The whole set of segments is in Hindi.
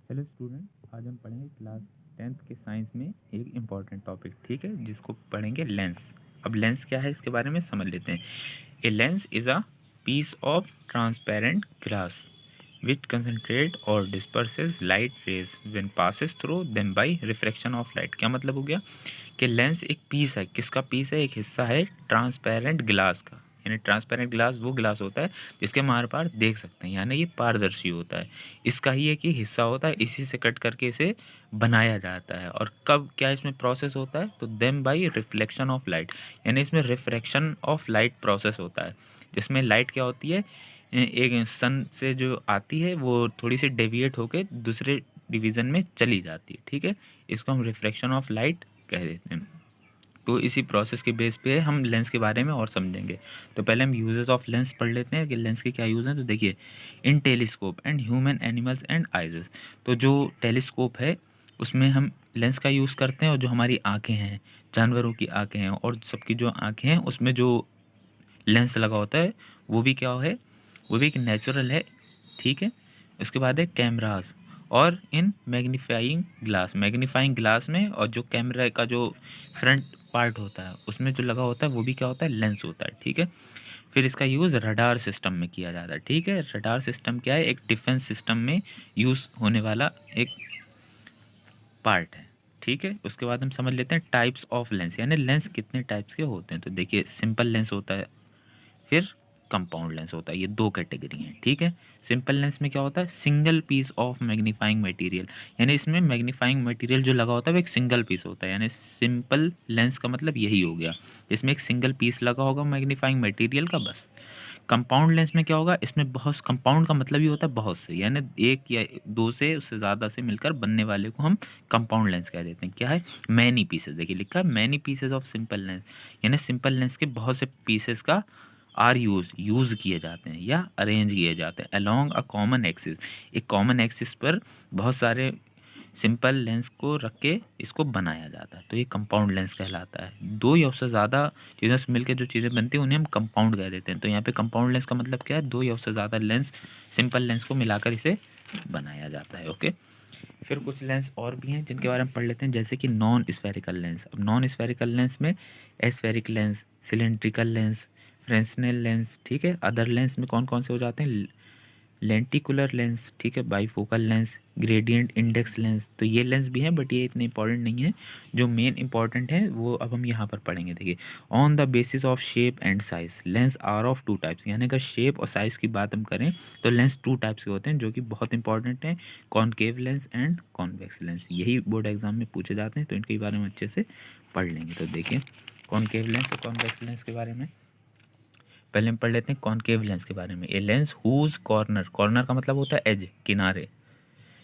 हेलो स्टूडेंट, आज हम पढ़ेंगे क्लास 10th के साइंस में एक इम्पॉर्टेंट टॉपिक, ठीक है, जिसको पढ़ेंगे लेंस। अब लेंस क्या है इसके बारे में समझ लेते हैं। A lens is a piece of transparent glass which concentrate or disperses light rays when passes through them by refraction of light। क्या मतलब हो गया कि लेंस एक पीस है। किसका पीस है? एक हिस्सा है ट्रांसपेरेंट ग्लास का। यानी ट्रांसपेरेंट ग्लास वो ग्लास होता है जिसके हम आर पार देख सकते हैं, यानी ये पारदर्शी होता है। इसका ही एक ही हिस्सा होता है, इसी से कट करके इसे बनाया जाता है। और कब क्या इसमें प्रोसेस होता है? तो them by reflection of light, यानी इसमें रिफ्रैक्शन ऑफ लाइट प्रोसेस होता है, जिसमें लाइट क्या होती है, एक सन से जो आती है वो थोड़ी सी डेविएट होकर दूसरे डिवीज़न में चली जाती है, ठीक है। इसको हम रिफ्रैक्शन ऑफ लाइट कह देते हैं। तो इसी प्रोसेस के बेस पे हम लेंस के बारे में और समझेंगे। तो पहले हम यूजेस ऑफ लेंस पढ़ लेते हैं कि लेंस के क्या यूज़ हैं। तो देखिए, इन telescope and human animals and eyes, तो जो टेलीस्कोप है उसमें हम लेंस का यूज़ करते हैं, और जो हमारी आँखें हैं, जानवरों की आँखें हैं और सबकी जो आँखें हैं उसमें जो लेंस लगा होता है वो भी क्या है, वो भी एक नेचुरल है, ठीक है। उसके बाद है कैमरास और इन मैग्नीफाइंग ग्लास में, और जो कैमरा का जो फ्रंट पार्ट होता है उसमें जो लगा होता है वो भी क्या होता है, लेंस होता है, ठीक है। फिर इसका यूज़ रडार सिस्टम में किया जाता है, ठीक है। रडार सिस्टम क्या है? एक डिफेंस सिस्टम में यूज़ होने वाला एक पार्ट है, ठीक है। उसके बाद हम समझ लेते हैं टाइप्स ऑफ लेंस, यानी लेंस कितने टाइप्स के होते हैं। तो देखिए, सिंपल लेंस होता है, फिर कंपाउंड लेंस होता है। ये दो कैटेगरी हैं, ठीक है। सिंपल लेंस में क्या होता है? Single piece of magnifying material, यानी इसमें मैग्नीफाइंग मटेरियल जो लगा होता है वो एक सिंगल पीस होता है। यानी सिंपल लेंस का मतलब यही हो गया, इसमें एक सिंगल पीस लगा होगा मैग्नीफाइंग मटेरियल का, बस। कंपाउंड लेंस में क्या होगा? इसमें बहुत, कंपाउंड का मतलब ही होता है बहुत से, यानी एक या दो से उससे ज़्यादा से मिलकर बनने वाले को हम कंपाउंड लेंस कह देते हैं। क्या है? Many pieces. देखिए लिखा है many pieces of simple lens, यानी सिंपल लेंस के बहुत से पीसेस का आर यूज़ किए जाते हैं या अरेंज किए जाते हैं अलोंग अ कॉमन एक्सिस। एक कॉमन एक्सिस पर बहुत सारे सिंपल लेंस को रख के इसको बनाया जाता है, तो ये कंपाउंड लेंस कहलाता है। दो या उससे ज़्यादा चीज़ों से मिलकर जो चीज़ें बनती हैं उन्हें हम कंपाउंड कह देते हैं। तो यहाँ पे कंपाउंड लेंस का मतलब क्या है? दो या उससे ज़्यादा लेंस, सिंपल लेंस को मिलाकर इसे बनाया जाता है, ओके। फिर कुछ लेंस और भी हैं जिनके बारे में पढ़ लेते हैं, जैसे कि नॉन स्फेरिकल लेंस। अब नॉन स्फेरिकल लेंस में aspheric lens, cylindrical lens, Fresnel lens, ठीक है। अदर लेंस में कौन कौन से हो जाते हैं? लेंटिकुलर लेंस, ठीक है, bifocal lens, gradient index lens. तो ये लेंस भी हैं, बट ये इतने इंपॉर्टेंट नहीं है। जो मेन इंपॉर्टेंट है वो अब हम यहाँ पर पढ़ेंगे। देखिए, on the basis of shape and size lens are of two types, यानी अगर शेप और साइज़ की बात हम करें तो लेंस टू टाइप्स के होते हैं, जो कि बहुत इंपॉर्टेंट हैं। Concave lens and convex lens, यही बोर्ड एग्जाम में पूछे जाते हैं, तो इनके बारे में अच्छे से पढ़ लेंगे। तो देखिए, कॉनकेव लेंस और कॉन्वेक्स लेंस के बारे में पहले हम पढ़ लेते हैं कॉनकेव लेंस के बारे में। A lens whose corner, corner का मतलब होता है एज, किनारे,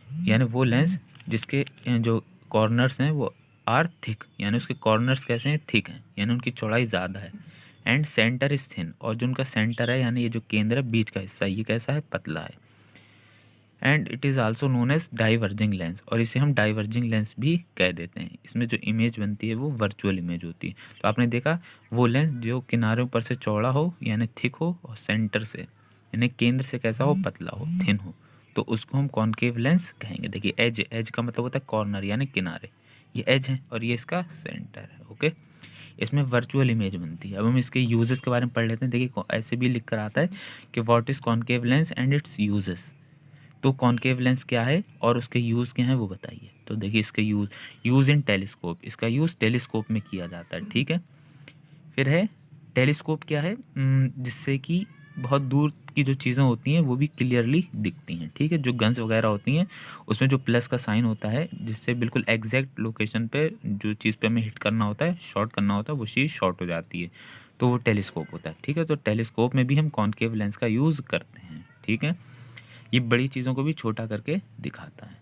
यानी वो लेंस जिसके जो कॉर्नर्स हैं वो आर थिक, यानी उसके कॉर्नर्स कैसे हैं? थिक हैं, यानी उनकी चौड़ाई ज़्यादा है। एंड सेंटर इज थिन, और जो उनका सेंटर है यानी ये जो केंद्र है, बीच का हिस्सा, ये कैसा है? पतला है। And it is also known as diverging lens, और इसे हम डाइवर्जिंग लेंस भी कह देते हैं। इसमें जो इमेज बनती है वो वर्चुअल इमेज होती है। तो आपने देखा, वो लेंस जो किनारों पर से चौड़ा हो यानी थिक हो, और सेंटर से यानी केंद्र से कैसा हो? पतला हो, थिन हो, तो उसको हम कॉनकेव लेंस कहेंगे। देखिए, एज, एज का मतलब होता है कॉर्नर यानी किनारे, ये एज है और ये इसका सेंटर है, ओके। इसमें वर्चुअल इमेज बनती है। अब हम इसके यूजेस के बारे में पढ़ लेते हैं। देखिए, ऐसे भी लिख कर आता है कि what is concave lens and it's uses. तो कॉनकेव लेंस क्या है और उसके यूज़ क्या हैं वो बताइए। तो देखिए, इसके यूज़ इन टेलीस्कोप, इसका यूज़ टेलीस्कोप में किया जाता है, ठीक है। फिर है टेलीस्कोप क्या है? जिससे कि बहुत दूर की जो चीज़ें होती हैं वो भी क्लियरली दिखती हैं, ठीक है। जो गन्स वगैरह होती हैं उसमें जो प्लस का साइन होता है, जिससे बिल्कुल एग्जैक्ट लोकेशन पे जो चीज़ पे हमें हिट करना होता है, शॉट करना होता है, वो चीज़ शॉट हो जाती है, तो वो टेलीस्कोप होता है, ठीक है। तो टेलीस्कोप में भी हम कॉनकेव लेंस का यूज़ करते हैं, ठीक है। ये बड़ी चीज़ों को भी छोटा करके दिखाता है।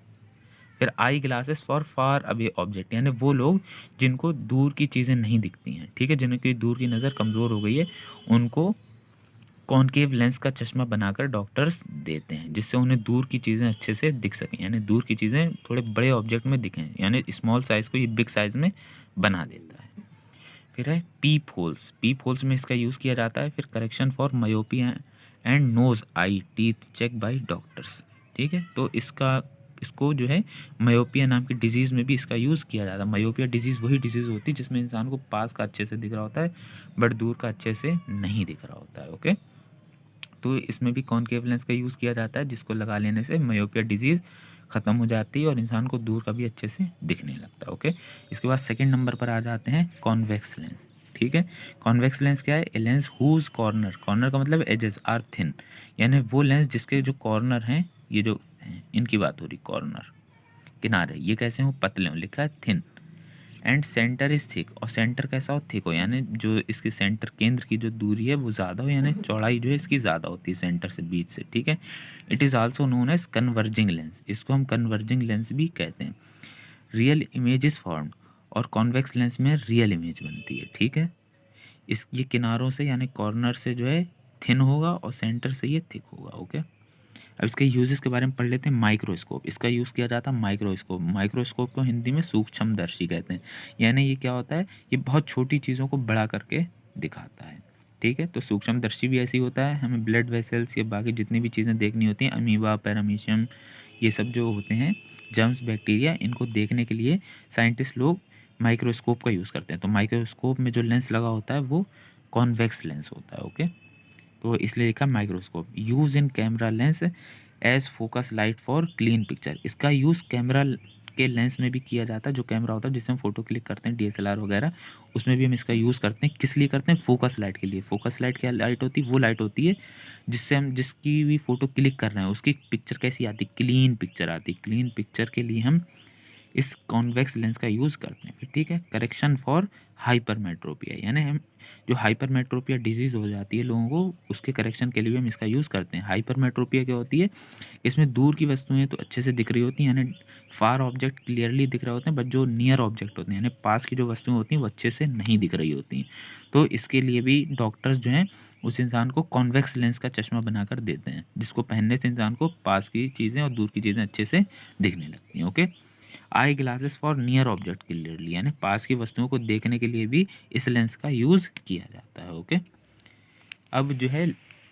फिर eye glasses for far away object, यानी वो लोग जिनको दूर की चीज़ें नहीं दिखती हैं, ठीक है, जिनकी दूर की नज़र कमज़ोर हो गई है, उनको कॉनकेव लेंस का चश्मा बनाकर डॉक्टर्स देते हैं, जिससे उन्हें दूर की चीज़ें अच्छे से दिख सकें, यानी दूर की चीज़ें थोड़े बड़े ऑब्जेक्ट में दिखें, यानी स्मॉल साइज़ को ये बिग साइज़ में बना देता है। फिर है पीप होल्स, पीप होल्स में इसका यूज़ किया जाता है। फिर correction for myopia and nose eye teeth check by doctors, ठीक है। तो इसका इसको जो है मायोपिया नाम की डिजीज़ में भी इसका यूज़ किया जाता है। मायोपिया डिजीज़ वही डिजीज़ होती है जिसमें इंसान को पास का अच्छे से दिख रहा होता है बट दूर का अच्छे से नहीं दिख रहा होता है। ओके, तो इसमें भी कॉनकेव लेंस का यूज़ किया जाता है जिसको लगा लेने से मायोपिया डिजीज़ ख़त्म हो जाती है और इंसान को दूर का भी अच्छे से दिखने लगता है। ओके, इसके बाद सेकंड नंबर पर आ जाते हैं कॉन्वेक्स लेंस। ठीक है, कॉन्वेक्स लेंस क्या है? A lens whose corner, corner का मतलब एजेस आर थिन, यानी वो लेंस जिसके जो कॉर्नर हैं, ये जो इनकी बात हो रही, कॉर्नर किनारे, ये कैसे हो? पतले हो, लिखा है thin. And centre is thick, और सेंटर कैसा हो? थिक हो, यानी जो इसके सेंटर केंद्र की जो दूरी है वो ज़्यादा हो, यानी चौड़ाई जो है इसकी ज़्यादा होती है सेंटर से, बीच से। ठीक है, it is also known as converging lens, इसको हम कन्वर्जिंग लेंस भी कहते हैं। रियल इमेज इज फॉर्म्ड, और कॉन्वेक्स लेंस में रियल इमेज बनती है। ठीक है, इस ये किनारों से यानी कॉर्नर से जो है थिन होगा और सेंटर से ये थिक होगा। ओके, अब इसके यूजेस के बारे में पढ़ लेते हैं। माइक्रोस्कोप, इसका यूज़ किया जाता है माइक्रोस्कोप। माइक्रोस्कोप को हिंदी में सूक्ष्मदर्शी कहते हैं, यानी ये क्या होता है? ये बहुत छोटी चीज़ों को बड़ा करके दिखाता है। ठीक है, तो सूक्ष्मदर्शी भी ऐसे ही होता है, हमें ब्लड वेसल्स या बाकी जितनी भी चीज़ें देखनी होती हैं, अमीबा, पैरामीशियम, ये सब जो होते हैं जर्म्स, बैक्टीरिया, इनको देखने के लिए साइंटिस्ट लोग माइक्रोस्कोप का यूज़ करते हैं। तो माइक्रोस्कोप में जो लेंस लगा होता है वो कॉन्वेक्स लेंस होता है। ओके, तो इसलिए लिखा microscope. Use in camera lens as focus light for clean picture, इसका यूज़ कैमरा के लेंस में भी किया जाता है। जो कैमरा होता है जिससे हम फोटो क्लिक करते हैं, डीएसएलआर वगैरह, उसमें भी हम इसका यूज़ करते हैं। किस लिए करते हैं? फोकस लाइट के लिए। फोकस लाइट क्या लाइट होती है? वो लाइट होती है जिससे हम जिसकी भी फ़ोटो क्लिक कर रहे हैं उसकी पिक्चर कैसी आती है? क्लीन पिक्चर आती है। क्लीन पिक्चर के लिए हम इस कॉन्वेक्स लेंस का यूज़ करते हैं। फिर ठीक है, करेक्शन फॉर हाइपरमेट्रोपिया, यानी हम जो हाइपरमेट्रोपिया डिजीज़ हो जाती है लोगों को, उसके करेक्शन के लिए भी हम इसका यूज़ करते हैं। हाइपरमेट्रोपिया क्या होती है? इसमें दूर की वस्तुएं तो अच्छे से दिख रही होती हैं, यानी फार ऑब्जेक्ट क्लियरली दिख रहे होते हैं, बट जो नियर ऑब्जेक्ट होते हैं यानी पास की जो वस्तुएं होती हैं वो अच्छे से नहीं दिख रही होती हैं। तो इसके लिए भी डॉक्टर्स जो हैं उस इंसान को कॉन्वेक्स लेंस का चश्मा बनाकर देते हैं, जिसको पहनने से इंसान को पास की चीज़ें और दूर की चीज़ें अच्छे से दिखने लगती हैं। Okay, eye glasses for near object clearly, यानी पास की वस्तुओं को देखने के लिए भी इस लेंस का यूज़ किया जाता है। ओके, अब जो है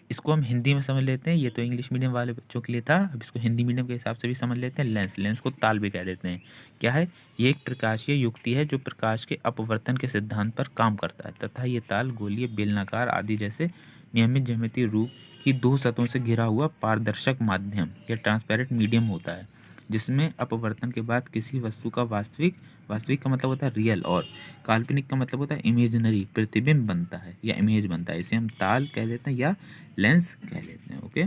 इसको हम हिंदी में समझ लेते हैं। ये तो इंग्लिश मीडियम वाले बच्चों के लिए था, अब इसको हिंदी मीडियम के हिसाब से भी समझ लेते हैं। लेंस, लेंस को ताल भी कह देते हैं। क्या है? ये एक प्रकाशीय युक्ति है जो प्रकाश के अपवर्तन के सिद्धांत पर काम करता है तथा ये ताल गोलीय, बेलनाकार आदि जैसे नियमित ज्यामितीय रूप की दो सतहों से घिरा हुआ पारदर्शक माध्यम या ट्रांसपेरेंट मीडियम होता है, जिसमें अपवर्तन के बाद किसी वस्तु का वास्तविक, वास्तविक का मतलब होता है रियल, और काल्पनिक का मतलब होता है इमेजिनरी, प्रतिबिंब बनता है या इमेज बनता है। इसे हम ताल कह देते हैं या लेंस कह देते हैं। ओके,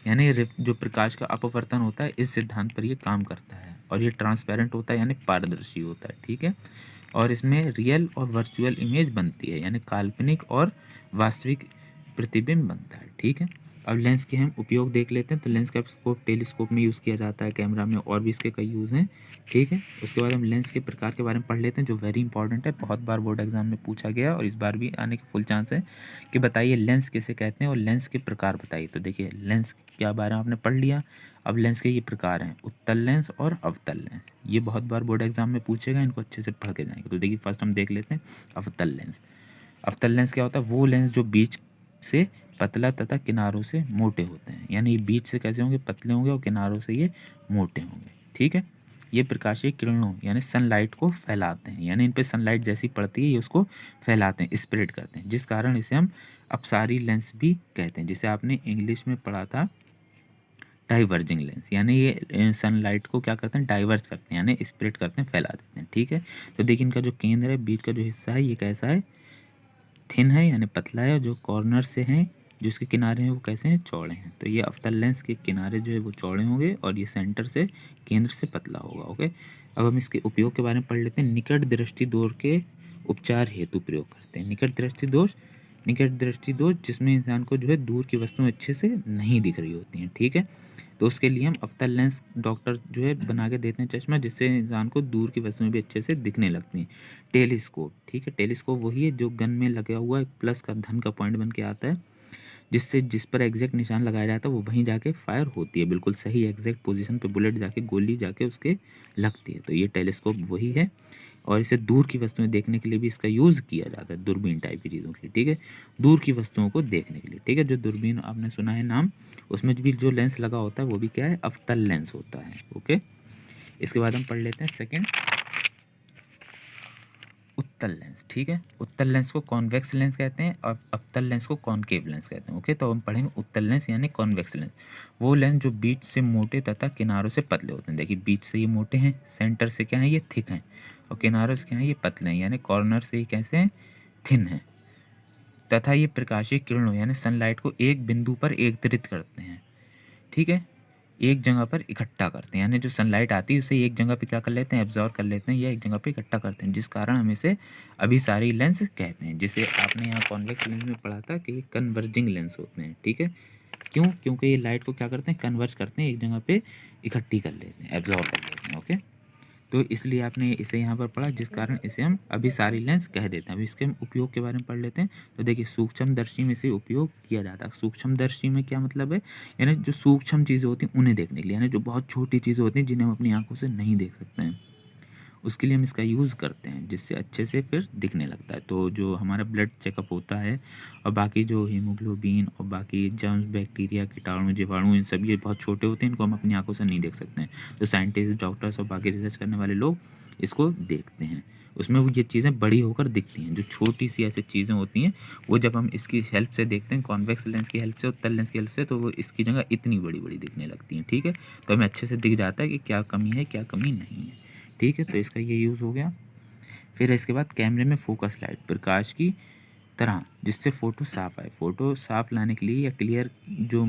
यानी जो प्रकाश का अपवर्तन होता है इस सिद्धांत पर ये काम करता है, और ये ट्रांसपेरेंट होता है यानी पारदर्शी होता है। ठीक है, और इसमें रियल और वर्चुअल इमेज बनती है, यानी काल्पनिक और वास्तविक प्रतिबिंब बनता है। ठीक है, अब लेंस के हम उपयोग देख लेते हैं। तो लेंस का स्कोप टेलीस्कोप में यूज़ किया जाता है, कैमरा में, और भी इसके कई यूज़ हैं। ठीक है, उसके बाद हम लेंस के प्रकार के बारे में पढ़ लेते हैं जो वेरी इंपॉर्टेंट है, बहुत बार बोर्ड एग्जाम में पूछा गया और इस बार भी आने के फुल चांस है कि बताइए लेंस किसे कहते हैं और लेंस के प्रकार बताइए। तो देखिए लेंस क्या बारे में आपने पढ़ लिया। अब लेंस के ये प्रकार हैं, उत्तल लेंस और अवतल लेंस। ये बहुत बार बोर्ड एग्जाम में पूछेगा, इनको अच्छे से पढ़ के जाएंगे। तो देखिए फर्स्ट हम देख लेते हैं अवतल लेंस। अवतल लेंस क्या होता है? वो लेंस जो बीच से पतला तथा किनारों से मोटे होते हैं, यानी ये बीच से कैसे होंगे? पतले होंगे और किनारों से ये मोटे होंगे। ठीक है, ये प्रकाशीय किरणों यानी सनलाइट को फैलाते हैं, यानी इन पे सनलाइट जैसी पड़ती है ये उसको फैलाते हैं, स्प्रेड करते हैं, जिस कारण इसे हम अपसारी लेंस भी कहते हैं, जिसे आपने इंग्लिश में पढ़ा था डाइवर्जिंग लेंस। यानी ये सनलाइट को क्या करते हैं? डाइवर्ज करते हैं, यानी स्प्रेड करते हैं, फैला देते हैं। ठीक है, तो देखिए इनका जो केंद्र है, बीच का जो हिस्सा है, ये कैसा है? थिन है यानी पतला है, और जो कॉर्नर से हैं, जो इसके किनारे हैं, वो कैसे हैं? चौड़े हैं। तो ये अवतल लेंस के किनारे जो है वो चौड़े होंगे और ये सेंटर से, केंद्र से पतला होगा। ओके, अब हम इसके उपयोग के बारे में पढ़ लेते हैं। निकट दृष्टि दोष के उपचार हेतु प्रयोग करते हैं। निकट दृष्टि दोष, निकट दृष्टि दोष जिसमें इंसान को जो है दूर की वस्तुएं अच्छे से नहीं दिख रही होती हैं। ठीक है, तो उसके लिए हम अवतल लेंस डॉक्टर जो है बना के देते हैं चश्मा, जिससे इंसान को दूर की वस्तुएं भी अच्छे से दिखने लगती हैं। टेलीस्कोप, ठीक है, टेलीस्कोप वही है जो गन में लगा हुआ एक प्लस का धन का पॉइंट बन के आता है, जिससे जिस पर एग्जैक्ट निशान लगाया जाता है वो वहीं जाके फायर होती है, बिल्कुल सही एग्जैक्ट पोजीशन पे बुलेट जाके, गोली जाके उसके लगती है। तो ये टेलीस्कोप वही है, और इसे दूर की वस्तुएं देखने के लिए भी इसका यूज़ किया जाता है, दूरबीन टाइप की चीज़ों के लिए। ठीक है, दूर की वस्तुओं को देखने के लिए। ठीक है, जो दूरबीन आपने सुना है नाम, उसमें भी जो लेंस लगा होता है वो भी क्या है? अवतल लेंस होता है। ओके, इसके बाद हम पढ़ लेते हैं सेकंड, उत्तल लेंस। ठीक है, उत्तल लेंस को कॉन्वेक्स लेंस कहते हैं और अवतल लेंस को कॉनकेव लेंस कहते हैं। ओके, तो हम पढ़ेंगे उत्तल लेंस यानी कॉन्वेक्स लेंस, वो लेंस जो बीच से मोटे तथा किनारों से पतले होते हैं। देखिए बीच से ये मोटे हैं, सेंटर से क्या है ये थिक हैं, और किनारों से क्या है ये पतले हैं, यानी कॉर्नर से ये कैसे हैं थिन हैं, तथा ये प्रकाशीय किरणों यानी सनलाइट को एक बिंदु पर एकत्रित करते हैं। ठीक है, एक जगह पर इकट्ठा करते हैं, यानी जो सनलाइट आती है उसे एक जगह पे क्या कर लेते हैं एब्जॉर्ब कर लेते हैं या एक जगह पे इकट्ठा करते हैं, जिस कारण हम इसे अभिसारी लेंस कहते हैं, जिसे आपने यहाँ कॉन्वेक्स लेंस में पढ़ा था कि ये कन्वर्जिंग लेंस होते हैं। ठीक है, क्यों? क्योंकि ये लाइट को क्या करते हैं कन्वर्ज करते हैं, एक जगह पे इकट्ठी कर लेते हैं, एब्जॉर्ब कर लेते हैं। ओके, तो इसलिए आपने इसे यहाँ पर पढ़ा, जिस कारण इसे हम अभिसारी लेंस कह देते हैं। अब इसके हम उपयोग के बारे में पढ़ लेते हैं। तो देखिए सूक्ष्मदर्शी में इसे उपयोग किया जाता है। सूक्ष्मदर्शी में क्या मतलब है, यानी जो सूक्ष्म चीज़ें होती हैं उन्हें देखने के लिए, यानी जो बहुत छोटी चीज़ें होती हैं जिन्हें हम अपनी आंखों से नहीं देख सकते हैं, उसके लिए हम इसका यूज़ करते हैं, जिससे अच्छे से फिर दिखने लगता है। तो जो हमारा ब्लड चेकअप होता है और बाकी जो हीमोग्लोबिन और बाकी जर्म्स बैक्टीरिया कीटाणु जीवाणु इन सब ये बहुत छोटे होते हैं, इनको हम अपनी आंखों से नहीं देख सकते हैं। तो साइंटिस्ट डॉक्टर्स और बाकी रिसर्च करने वाले लोग इसको देखते हैं, उसमें वो ये चीज़ें बड़ी होकर दिखती हैं। जो छोटी सी ऐसी चीज़ें होती हैं वो जब हम इसकी हेल्प से देखते हैं, कॉन्वेक्स लेंस की हेल्प से, उत्तल लेंस की हेल्प से, तो वो इसकी जगह इतनी बड़ी बड़ी दिखने लगती हैं। ठीक है, तो हमें अच्छे से दिख जाता है कि क्या कमी है क्या कमी नहीं है। ठीक है, तो इसका ये यूज़ हो गया। फिर इसके बाद कैमरे में फोकस लाइट प्रकाश की तरह जिससे फ़ोटो साफ़ आए। फ़ोटो साफ़ लाने के लिए या क्लियर जो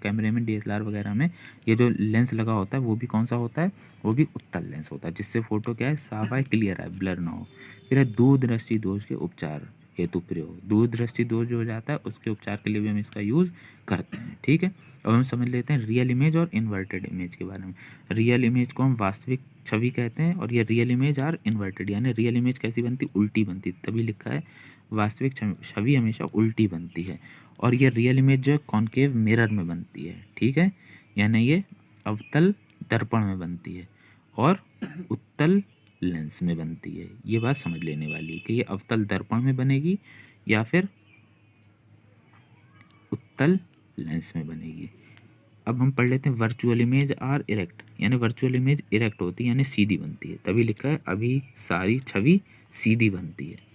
कैमरे में डीएसएलआर वगैरह में ये जो लेंस लगा होता है वो भी कौन सा होता है, वो भी उत्तल लेंस होता है, जिससे फ़ोटो क्या है साफ़ आए, क्लियर आए, ब्लर ना हो। फिर है दूरदृष्टि दोष के उपचार हेतु प्रयोग। दूरदृष्टि दोष जो हो जाता है उसके उपचार के लिए भी हम इसका यूज़ करते हैं। ठीक है, अब हम समझ लेते हैं रियल इमेज और इन्वर्टेड इमेज के बारे में। रियल इमेज को हम वास्तविक छवि कहते हैं और ये रियल इमेज आर इन्वर्टेड, यानी रियल इमेज कैसी बनती, उल्टी बनती, तभी लिखा है वास्तविक छवि हमेशा उल्टी बनती है। और ये रियल इमेज जो है कॉनकेव मिरर में बनती है। ठीक है, यानी ये अवतल दर्पण में बनती है और उत्तल लेंस में बनती है। ये बात समझ लेने वाली है कि ये अवतल दर्पण में बनेगी या फिर उत्तल लेंस में बनेगी। अब हम पढ़ लेते हैं वर्चुअल इमेज आर इरेक्ट, यानी वर्चुअल इमेज इरेक्ट होती है यानी सीधी बनती है, तभी लिखा है अभी सारी छवि सीधी बनती है।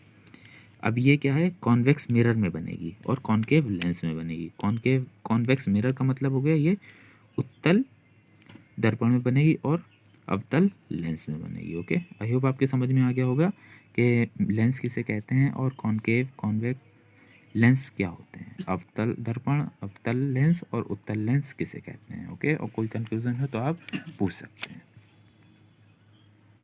अब ये क्या है कॉन्वेक्स मिरर में बनेगी और कॉनकेव लेंस में बनेगी। कॉन्वेक्स मिरर का मतलब हो गया ये उत्तल दर्पण में बनेगी और अवतल लेंस में बनेगी। ओके, आई होप आपके समझ में आ गया होगा कि लेंस किसे कहते हैं और कॉनकेव कॉन्वेक्स लेंस क्या होते हैं, अवतल दर्पण, अवतल लेंस और उत्तल लेंस किसे कहते हैं। ओके, और कोई कन्फ्यूज़न हो तो आप पूछ सकते हैं।